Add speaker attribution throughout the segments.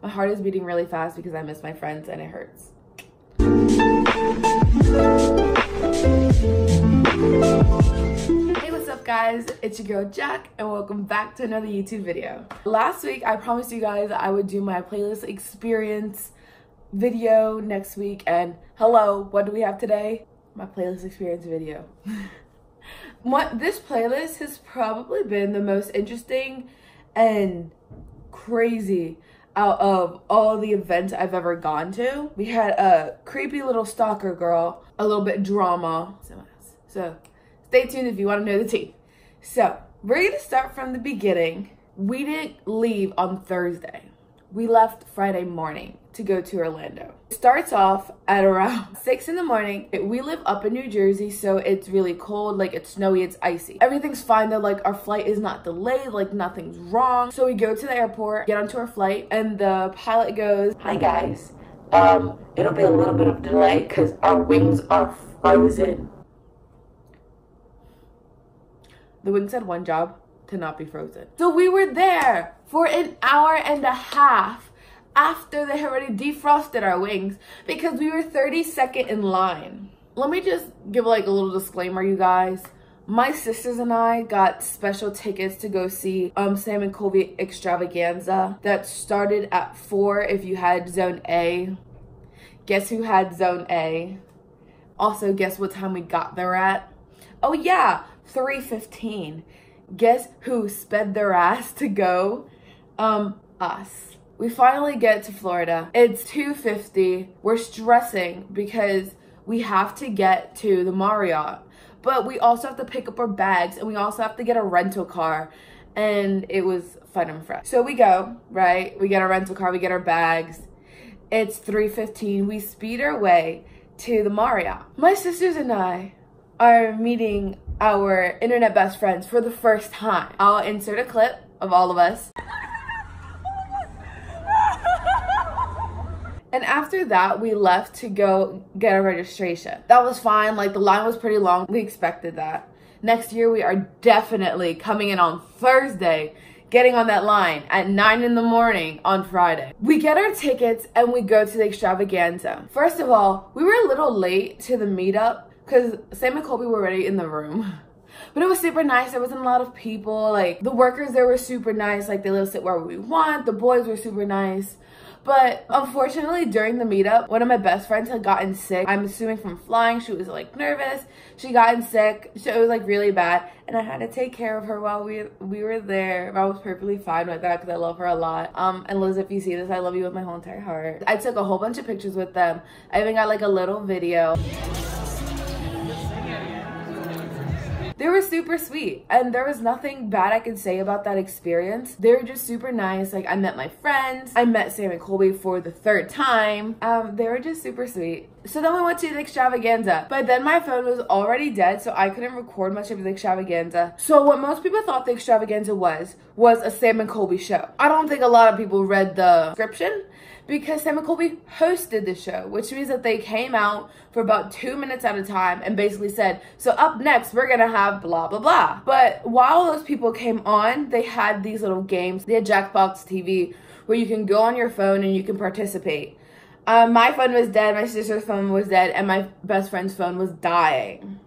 Speaker 1: My heart is beating really fast because I miss my friends and it hurts. Hey, what's up guys? It's your girl Jack and welcome back to another YouTube video. Last week I promised you guys I would do my playlist experience video next week, and hello, what do we have today? My playlist experience video. This playlist has probably been the most interesting and crazy out of all the events I've ever gone to. We had a creepy little stalker girl, a little bit drama, so stay tuned if you want to know the tea. So we're gonna start from the beginning. We didn't leave on Thursday. We left Friday morning to go to Orlando. It starts off at around 6 in the morning. We live up in New Jersey, so it's really cold, like it's snowy, it's icy. Everything's fine though, like our flight is not delayed, like nothing's wrong. So we go to the airport, get onto our flight, and the pilot goes, "Hi guys, it'll be a little bit of delay because our wings are frozen." The wings had one job: to not be frozen. So we were there for an hour and a half after they had already defrosted our wings because we were 32nd in line. Let me just give like a little disclaimer, you guys. My sisters and I got special tickets to go see Sam and Colby Extravaganza that started at 4 if you had Zone A. Guess who had Zone A? Also, guess what time we got there at? Oh yeah, 3:15. Guess who sped their ass to go? Us. We finally get to Florida. It's 2:50. We're stressing because we have to get to the Marriott, but we also have to pick up our bags and we also have to get a rental car, and it was fun and fresh. So we go, right? We get a rental car, we get our bags. It's 3:15. We speed our way to the Marriott. My sisters and I are meeting our internet best friends for the first time. I'll insert a clip of all of us. And after that, we left to go get our registration. That was fine. Like, the line was pretty long. We expected that. Next year, we are definitely coming in on Thursday, getting on that line at 9 in the morning on Friday. We get our tickets and we go to the extravaganza. First of all, we were a little late to the meetup because Sam and Colby were already in the room. But it was super nice. There wasn't a lot of people. Like, the workers there were super nice. Like, they let us sit wherever we want. The boys were super nice. But unfortunately, during the meetup, one of my best friends had gotten sick. I'm assuming from flying. She was like nervous. She got sick. So it was like really bad. And I had to take care of her while we were there. I was perfectly fine with that because I love her a lot. And Liz, if you see this, I love you with my whole entire heart. I took a whole bunch of pictures with them. I even got like a little video. They were super sweet, and there was nothing bad I could say about that experience. They were just super nice. Like, I met my friends. I met Sam and Colby for the 3rd time. They were just super sweet. So then we went to the extravaganza. By then my phone was already dead, so I couldn't record much of the extravaganza. So what most people thought the extravaganza was a Sam and Colby show. I don't think a lot of people read the description because Sam and Colby hosted the show, which means that they came out for about 2 minutes at a time and basically said, so up next, we're gonna have blah, blah, blah. But while those people came on, they had these little games. They had Jackbox TV where you can go on your phone and you can participate. My phone was dead, my sister's phone was dead, and my best friend's phone was dying.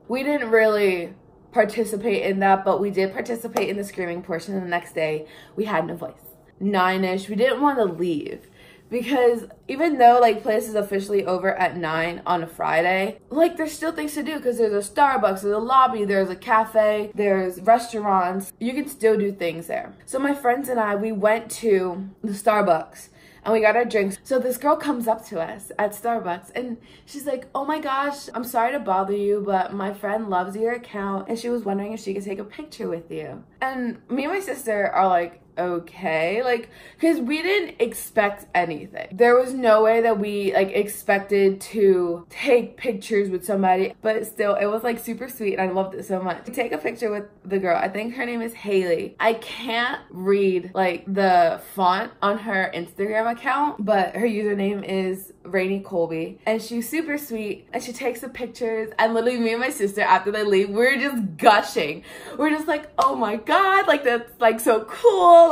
Speaker 1: We didn't really participate in that, but we did participate in the screaming portion. The next day, we had no voice. 9-ish, we didn't want to leave because even though like place is officially over at 9 on a Friday, like there's still things to do because there's a Starbucks, there's a lobby, there's a cafe, there's restaurants. You can still do things there. So my friends and I, we went to the Starbucks and we got our drinks. So this girl comes up to us at Starbucks and she's like, "Oh my gosh, I'm sorry to bother you, but my friend loves your account and she was wondering if she could take a picture with you." And me and my sister are like, okay, like, because we didn't expect anything. There was no way that we like expected to take pictures with somebody, but still it was like super sweet and I loved it so much. Take a picture with the girl. I think her name is Haley. I can't read like the font on her Instagram account, but her username is Rainy Colby, and she's super sweet and she takes the pictures, and literally me and my sister after they leave, we're just gushing. We're just like, oh my god, like that's like so cool.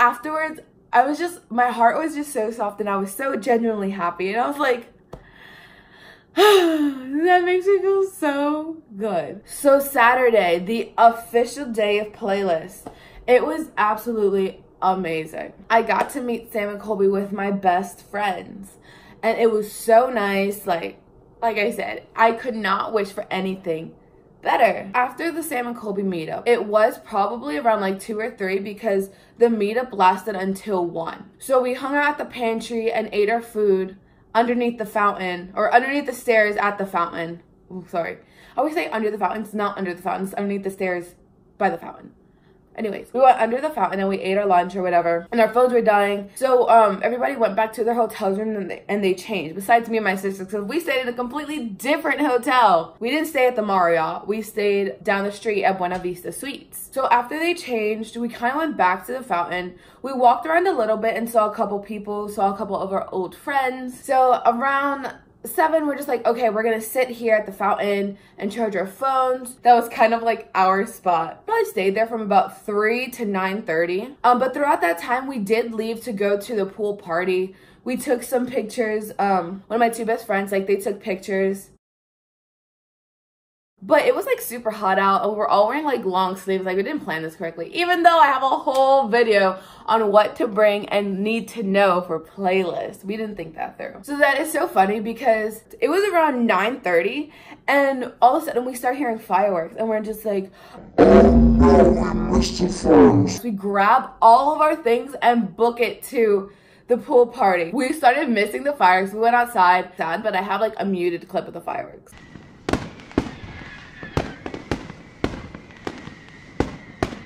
Speaker 1: afterwards, my heart was just so soft and I was so genuinely happy. And I was like, that makes me feel so good. So Saturday, the official day of Playlist, it was absolutely amazing. I got to meet Sam and Colby with my best friends. And it was so nice. Like I said, I could not wish for anything better. After the Sam and Colby meetup, it was probably around like 2 or 3 because the meetup lasted until 1. So we hung out at the pantry and ate our food underneath the fountain, or underneath the stairs at the fountain. Ooh, sorry. I always say under the fountain. It's not under the fountain. It's underneath the stairs by the fountain. Anyways, we went under the fountain and we ate our lunch or whatever, and our phones were dying. So everybody went back to their hotel room and they changed, besides me and my sister, because we stayed in a completely different hotel. We didn't stay at the Marriott. We stayed down the street at Buena Vista Suites. So after they changed, we kind of went back to the fountain. We walked around a little bit and saw a couple people, saw a couple of our old friends. So around 7, we're just like, okay, we're gonna sit here at the fountain and charge our phones. That was kind of like our spot. Probably stayed there from about 3 to 9:30. But throughout that time, we did leave to go to the pool party. We took some pictures. One of my 2 best friends, like, they took pictures. But it was like super hot out and we're all wearing like long sleeves. Like, we didn't plan this correctly, even though I have a whole video on what to bring and need to know for Playlist. We didn't think that through. So that is so funny because it was around 9:30 and all of a sudden we start hearing fireworks and we're just like, oh no, we missed the fireworks. We grab all of our things and book it to the pool party. We started missing the fireworks. We went outside, sad, but I have like a muted clip of the fireworks.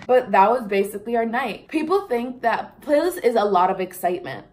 Speaker 1: But that was basically our night. People think that Playlist is a lot of excitement,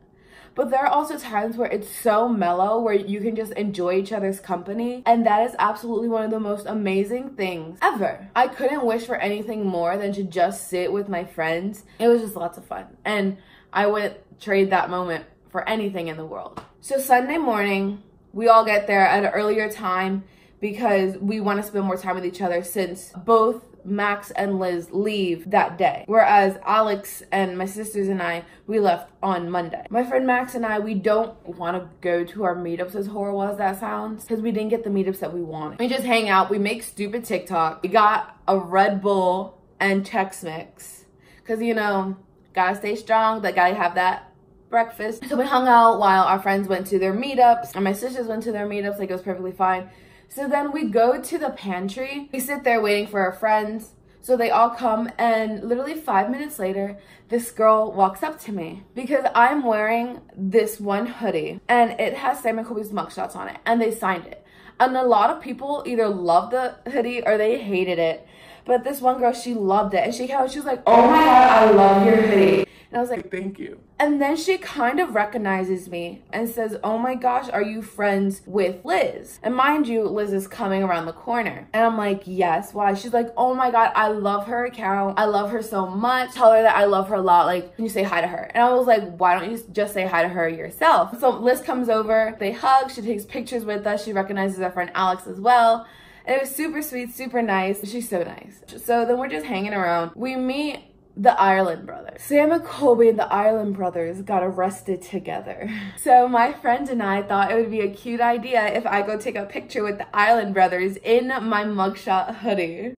Speaker 1: but there are also times where it's so mellow where you can just enjoy each other's company, and that is absolutely one of the most amazing things ever. I couldn't wish for anything more than to just sit with my friends. It was just lots of fun, and I wouldn't trade that moment for anything in the world. So Sunday morning, we all get there at an earlier time because we want to spend more time with each other since both Max and Liz leave that day, whereas Alex and my sisters and I, we left on Monday. My friend Max and I, we don't want to go to our meetups, as horrible as that sounds, because we didn't get the meetups that we wanted. We just hang out, we make stupid TikTok. We got a Red Bull and Chex Mix, because, you know, gotta stay strong, that gotta have that breakfast. So we hung out while our friends went to their meetups, and my sisters went to their meetups. Like, it was perfectly fine. So then we go to the pantry. We sit there waiting for our friends. So they all come, and literally 5 minutes later, this girl walks up to me because I'm wearing this one hoodie and it has Sam and Colby's mugshots on it and they signed it. And a lot of people either loved the hoodie or they hated it. But this one girl, she loved it. And she was like, oh my God, I love your hoodie. And I was like, thank you. And then she kind of recognizes me and says, oh my gosh, are you friends with Liz? And mind you, Liz is coming around the corner. And I'm like, yes, why? She's like, oh my God, I love her account. I love her so much. Tell her that I love her a lot. Like, can you say hi to her? And I was like, why don't you just say hi to her yourself? So Liz comes over, they hug, she takes pictures with us. She recognizes our friend Alex as well. And it was super sweet, super nice. She's so nice. So then we're just hanging around. We meet the Ireland brothers. Sam and Colby and the Ireland brothers got arrested together. So my friend and I thought it would be a cute idea if I go take a picture with the Ireland brothers in my mugshot hoodie.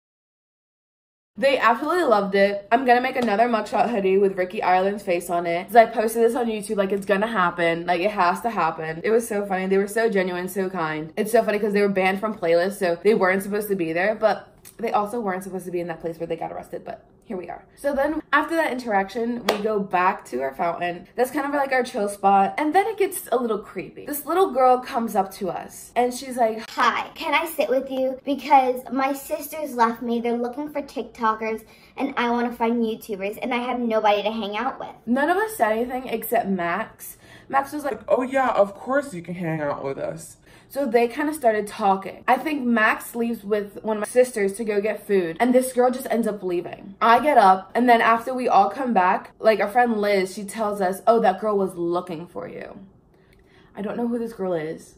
Speaker 1: They absolutely loved it. I'm gonna make another mugshot hoodie with Ricky Ireland's face on it. Cause I posted this on YouTube, like, it's gonna happen. Like, it has to happen. It was so funny. They were so genuine, so kind. It's so funny because they were banned from Playlist, so they weren't supposed to be there, but they also weren't supposed to be in that place where they got arrested, but here we are. So then after that interaction, we go back to our fountain. That's kind of like our chill spot. And then it gets a little creepy. This little girl comes up to us and she's like,
Speaker 2: hi, can I sit with you? Because my sisters left me. They're looking for TikTokers and I want to find YouTubers and I have nobody to hang out with.
Speaker 1: None of us said anything except Max. Max was like, oh yeah, of course you can hang out with us. So they kind of started talking. I think Max leaves with one of my sisters to go get food, and this girl just ends up leaving. I get up, and then after we all come back, like, our friend Liz, she tells us, oh, that girl was looking for you. I don't know who this girl is.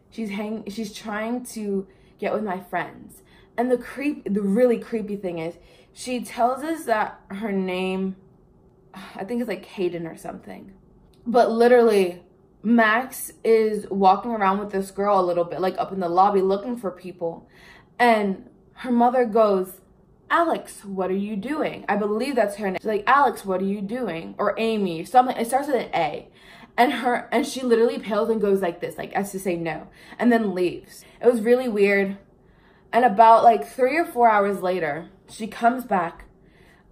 Speaker 1: She's trying to get with my friends. And the really creepy thing is, she tells us that her name I think it's like Hayden or something. But literally, Max is walking around with this girl a little bit, like up in the lobby looking for people. And her mother goes, Alex, what are you doing? I believe that's her name. She's like, Alex, what are you doing? Or Amy, something. It starts with an A. And she literally pales and goes like this, like as to say no, and then leaves. It was really weird. And about like 3 or 4 hours later, she comes back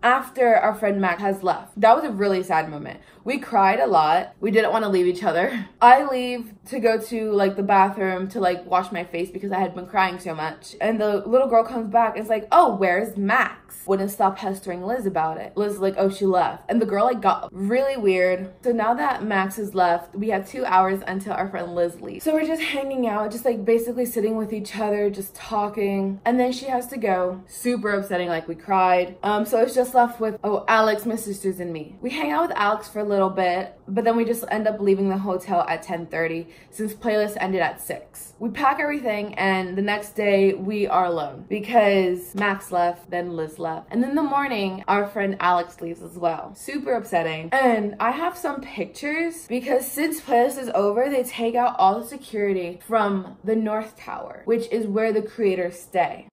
Speaker 1: after our friend Max has left. That was a really sad moment. We cried a lot. We didn't want to leave each other. I leave to go to like the bathroom to like wash my face because I had been crying so much. And the little girl comes back and is like, oh, where's Max? Wouldn't stop pestering Liz about it. Liz is like, oh, she left. And the girl like got really weird. So now that Max has left, we have 2 hours until our friend Liz leaves. So we're just hanging out, just like basically sitting with each other, just talking. And then she has to go. Super upsetting, like we cried. So it's just left with, oh, Alex, my sisters, and me. We hang out with Alex for a little bit, but then we just end up leaving the hotel at 10:30 since playlist ended at 6. We pack everything and the next day we are alone because Max left, then Liz left. And then in the morning, our friend Alex leaves as well. Super upsetting. And I have some pictures because since playlist is over, they take out all the security from the North Tower, which is where the creators stay.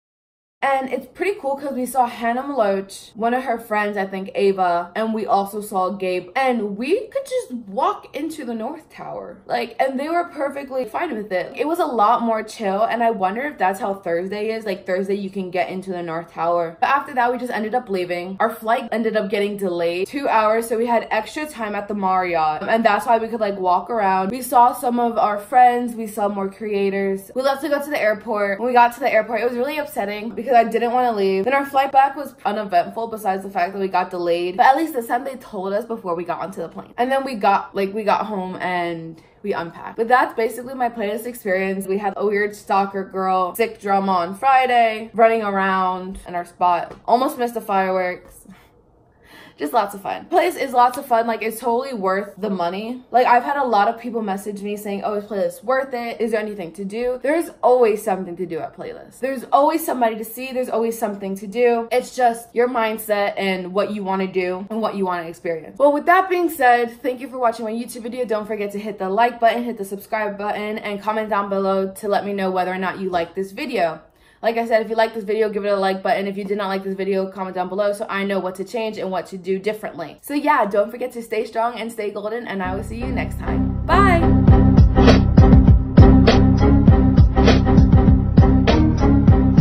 Speaker 1: And it's pretty cool because we saw Hannah Maloche, one of her friends, I think Ava, and we also saw Gabe. And we could just walk into the North Tower. Like, and they were perfectly fine with it. It was a lot more chill, and I wonder if that's how Thursday is. Like, Thursday you can get into the North Tower. But after that, we just ended up leaving. Our flight ended up getting delayed 2 hours, so we had extra time at the Marriott. And that's why we could, like, walk around. We saw some of our friends. We saw more creators. We left to go to the airport. When we got to the airport, it was really upsetting because I didn't want to leave. Then our flight back was uneventful besides the fact that we got delayed. But at least this time they told us before we got onto the plane. And then we got home and we unpacked. But that's basically my playlist experience. We had a weird stalker girl, sick drama on Friday, running around in our spot. Almost missed the fireworks. Just lots of fun. Playlist is lots of fun. Like, it's totally worth the money. Like, I've had a lot of people message me saying, oh, is Playlist worth it? Is there anything to do? There's always something to do at Playlist. There's always somebody to see. There's always something to do. It's just your mindset and what you want to do and what you want to experience. Well, with that being said, thank you for watching my YouTube video. Don't forget to hit the like button, hit the subscribe button, and comment down below to let me know whether or not you like this video. Like I said, if you like this video, give it a like button. If you did not like this video, comment down below so I know what to change and what to do differently. So yeah, don't forget to stay strong and stay golden, and I will see you next time. Bye!